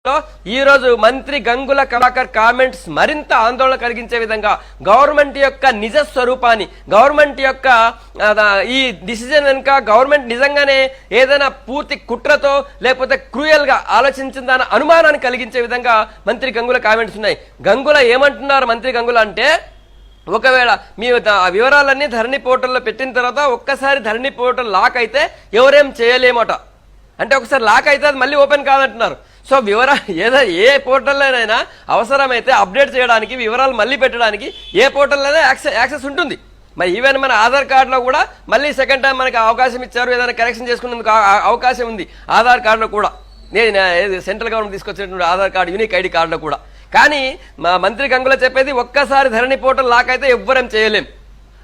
ఈ రోజు మంత్రి గంగుల కమలాకర్ కామెంట్స్ మరింత ఆందోళన కలిగించే విధంగా గవర్నమెంట్ యొక్క నిజ స్వరూపాన్ని గవర్నమెంట్ యొక్క ఈ డిసిజన్ వెనుక గవర్నమెంట్ నిజంగానే ఏదైనా పూర్తి కుట్రతో లేకపోతే క్రూయల్ గా ఆలోచించిందన్న అనుమానాన్ని కలిగించే విధంగా మంత్రి గంగుల కామెంట్స్ ఉన్నాయి. గంగుల ఏమంటున్నారు మంత్రి గంగుల అంటే, ఒకవేళ మీ వివరాలన్నీ ధరణి పోర్టల్లో పెట్టిన తర్వాత ఒక్కసారి ధరణి పోర్టల్ లాక్ అయితే ఎవరేం చేయలేమట. అంటే ఒకసారి లాక్ అయితే అది మళ్ళీ ఓపెన్ కాదంటున్నారు. సో వివరాలు ఏ పోర్టల్లోనైనా అవసరమైతే అప్డేట్ చేయడానికి వివరాలు మళ్ళీ పెట్టడానికి ఏ పోర్టల్లోనైనా యాక్సెస్ ఉంటుంది. మరి ఈవెన్ మన ఆధార్ కార్డులో కూడా మళ్ళీ సెకండ్ టైం మనకి అవకాశం ఇచ్చారు, ఏదైనా కరెక్షన్ చేసుకునేందుకు అవకాశం ఉంది ఆధార్ కార్డులో కూడా. సెంట్రల్ గవర్నమెంట్ తీసుకొచ్చినటువంటి ఆధార్ కార్డు యూనిక్ ఐడి కార్డులో కూడా. కానీ మా మంత్రి గంగుల చెప్పేది ఒక్కసారి ధరణి పోర్టల్ లాక్ అయితే ఎవ్వరం చేయలేం.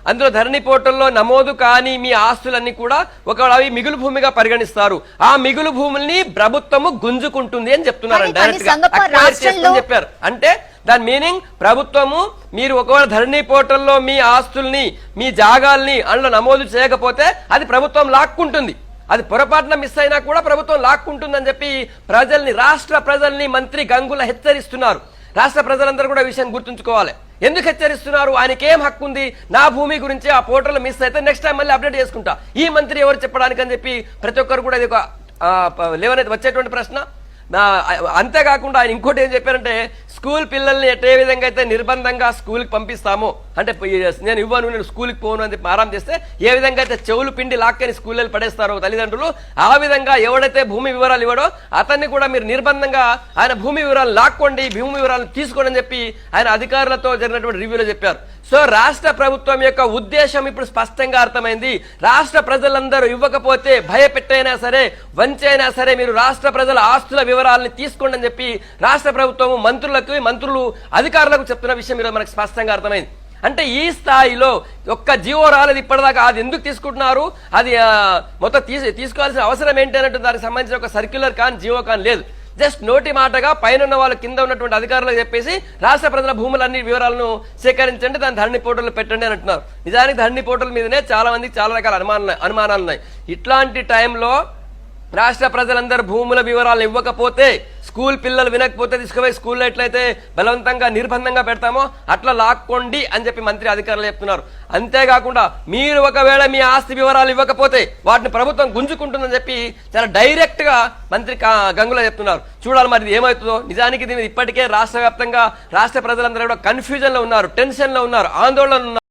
అందులో ధరణి పోర్టల్లో నమోదు కాని మీ ఆస్తులన్నీ కూడా ఒకవేళ అవి మిగులు భూమిగా పరిగణిస్తారు. ఆ మిగులు భూముల్ని ప్రభుత్వము గుంజుకుంటుంది అని చెప్తున్నారు డైరెక్ట్ గా చెప్పారు. అంటే దాని మీనింగ్ ప్రభుత్వము మీరు ఒకవేళ ధరణి పోర్టల్లో మీ ఆస్తుల్ని మీ జాగాల్ని అందులో నమోదు చేయకపోతే అది ప్రభుత్వం లాక్కుంటుంది. అది పొరపాటున మిస్ అయినా కూడా ప్రభుత్వం లాక్కుంటుందని చెప్పి ప్రజల్ని, రాష్ట్ర ప్రజల్ని మంత్రి గంగుల హెచ్చరిస్తున్నారు. రాష్ట్ర ప్రజలందరూ కూడా విషయాన్ని గుర్తుంచుకోవాలి. ఎందుకు హెచ్చరిస్తున్నారు? ఆయనకి ఏం హక్కు ఉంది? నా భూమి గురించి ఆ పోర్టల్ మిస్ అయితే నెక్స్ట్ టైం మళ్ళీ అప్డేట్ చేసుకుంటా. ఈ మంత్రి ఎవరు చెప్పడానికి అని చెప్పి ప్రతి ఒక్కరు కూడా ఇది ఒక లేవనైతే వచ్చేటువంటి ప్రశ్న. అంతేకాకుండా ఆయన ఇంకోటి ఏం చెప్పారంటే, స్కూల్ పిల్లల్ని ఏ విధంగా అయితే నిర్బంధంగా స్కూల్కి పంపిస్తామో, అంటే నేను ఇవ్వను, నేను స్కూల్కి పోను అని చెప్పి ఆరాం చేస్తే ఏ విధంగా అయితే చెవులు పిండి లాక్కని స్కూల్లో పడేస్తారో తల్లిదండ్రులు, ఆ విధంగా ఎవడైతే భూమి వివరాలు ఇవ్వడో అతన్ని కూడా మీరు నిర్బంధంగా ఆయన భూమి వివరాలు లాక్కోండి, భూమి వివరాలు తీసుకోండి అని చెప్పి ఆయన అధికారులతో జరిగినటువంటి రివ్యూలో చెప్పారు. సో రాష్ట్ర ప్రభుత్వం యొక్క ఉద్దేశం ఇప్పుడు స్పష్టంగా అర్థమైంది. రాష్ట్ర ప్రజలందరూ ఇవ్వకపోతే భయపెట్టైనా సరే, వంచైనా సరే మీరు రాష్ట్ర ప్రజల ఆస్తుల వివరాలని తీసుకోండి అని చెప్పి రాష్ట్ర ప్రభుత్వం మంత్రులు అధికారులకు చెప్తున్న విషయం ఈరోజు మనకు స్పష్టంగా అర్థమైంది. అంటే ఈ స్థాయిలో ఒక్క జీవో రాలేదు ఇప్పటిదాకా. అది ఎందుకు తీసుకుంటున్నారు, అది మొత్తం తీసుకోవాల్సిన అవసరం ఏంటి అన్నట్టు దానికి సంబంధించిన ఒక సర్క్యులర్ కానీ జీవో కానీ లేదు. జస్ట్ నోటి మాటగా పైన ఉన్న వాళ్ళు కింద ఉన్నటువంటి అధికారులకు చెప్పేసి రాష్ట్ర ప్రజల భూములన్నీ వివరాలను సేకరించండి, దాన్ని ధరణి పోర్టల్ పెట్టండి అని అంటున్నారు. నిజానికి ధరణి పోర్టల్ మీదనే చాలా మందికి చాలా రకాల అనుమానాలు ఉన్నాయి. ఇట్లాంటి టైంలో రాష్ట్ర ప్రజలందరూ భూముల వివరాలు ఇవ్వకపోతే, స్కూల్ పిల్లలు వినకపోతే తీసుకుపోయి స్కూల్లో ఎట్లయితే బలవంతంగా నిర్బంధంగా పెడతామో అట్లా లాక్కోండి అని చెప్పి మంత్రి అధికారులు చెప్తున్నారు. అంతేకాకుండా మీరు ఒకవేళ మీ ఆస్తి వివరాలు ఇవ్వకపోతే వాటిని ప్రభుత్వం గుంజుకుంటుందని చెప్పి చాలా డైరెక్ట్ గా మంత్రి గంగుల చెప్తున్నారు. చూడాలి మరి ఏమవుతుందో. నిజానికి దీని ఇప్పటికే రాష్ట్ర వ్యాప్తంగా రాష్ట్ర ప్రజలందరూ కూడా కన్ఫ్యూజన్ లో ఉన్నారు, టెన్షన్ లో ఉన్నారు, ఆందోళన